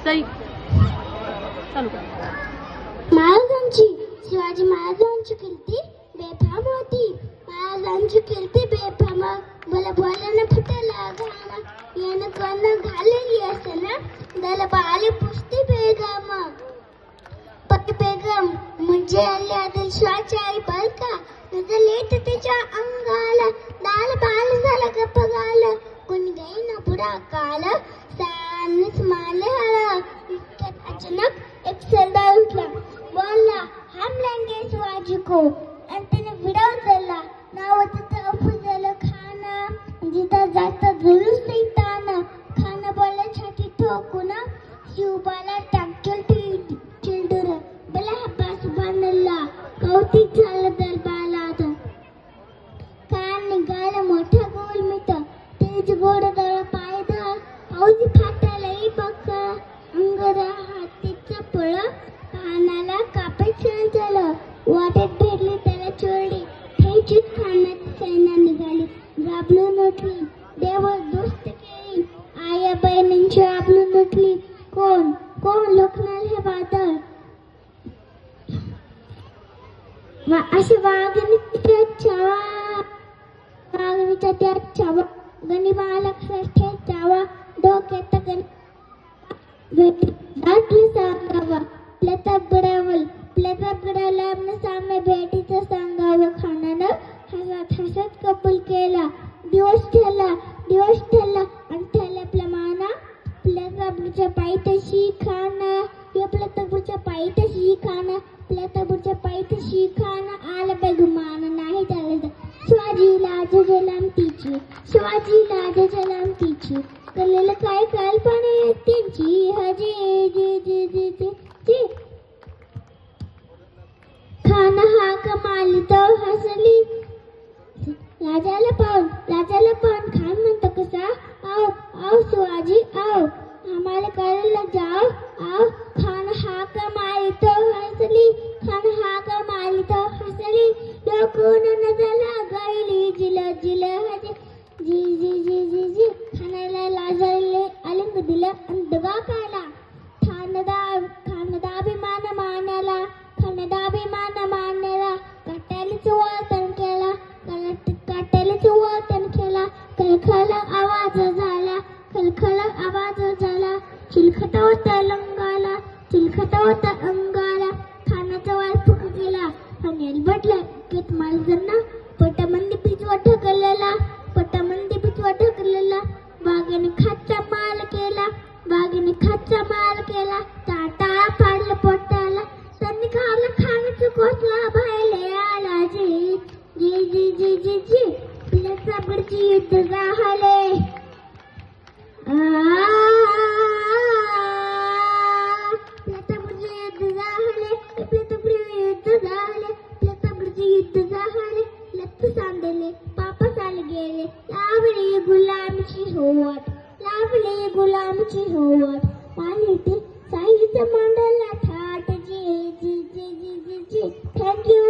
सई चालू कर. महाराजांची शिवाजी महाराजांची कीर्ती बेफाम होती. महाराजांची कीर्ती बेफाम. मला बोलायला फुटला घाम. यानं कर्ण घालेली असेल ना त्याला बाले पुसती बेगम. पती बेगम म्हणजे आले आदिलशाची आई बर का. लेट तिच्या अंगाला दाल बाल झाला गप्प गाल. कोणी गई ना पुढा काल सानस माले आला. इतक्यात अचानक एक सरदार उठला बोलला हम लेंगे शिवाजी को. आणि त्याने विडा उचलला. नाव त्याचं अफजल खान. जिथं जास्त जुलूस नाही ताना. खान बोलला छाती ठोकून शिवबाला टाकल चिलडूर. बला हब्बास बांधला कौतिक झालं दरबारात. कान निघाला मोठा गोल मिठ. तेज गोड दळ पायदा पाऊस फाटालाही बघ. अंगरा हातीचं पळ कानाला कापायचं झालं. वाटेत भेटली त्याला चोरडी. ठेचीत खाण्यात सैन्या निघाली. घाबरून उठली देव दोस्त केली. आया बहिणींची आबरून उठली. कोण कोण लोकनाल हे वादळ. अशी वाघिणीच्या छावा वाघिणीच्या त्या छावा गणिबाला छावा डोक्यात दाटली सांगावा. प्रतापगडाला सामने भेटीचं सांगावं. खानानं हसत हसत कबूल केला. दिवस ठरला आणि ठरल्याप्रमाणे प्रतापगडच्या पायथ्याशी खाना. प्रतापगडच्या पायथ्याशी खाना. प्रतापगडच्या पायथ्याशी खाना. आला बेगुमान नाही त्याला. शिवाजीला जलाम तिची कलेला काय कल्पना त्यांची हजी जी जी जी जी जी. खान हा कमाली तर हसली. राजाला पाहून खान म्हणतो कसा आओ शिवाजी आओ आम्हाला करायला जाओ आओ. खान हा कमाली तर हसली. खान हा कमाली तर हसली. लोकून नजला गळली जिल हजी जी जी जी जी जी. खानाला लाजले आलिंग दिलं आणि दगा काढला. खानदाभिमान मानाला काट्यालीच वर्तन केला. खलखल आवाज झाला. चिलखतावता अंगाला. खानाचा वार फुक गेला. खान एलबटला केत मालजांना पटामंदी पिचवा ढकललेला. वाघाने खाचा माल केला. टाटा पाडलं पोटाला. त्यांनी खावलं खाण्याचं कोसला बाहेर आला. जी जी जी जी जी जी. प्रतापगडची युद्ध झाले. प्रतापगडचे युद्ध झाले. लत्त सांडले पापस आले गेले. लावले गुलामची होवत. पाणी ते साईचं मांडला थाट. जी जी जी जी जी जी. थँक्यू.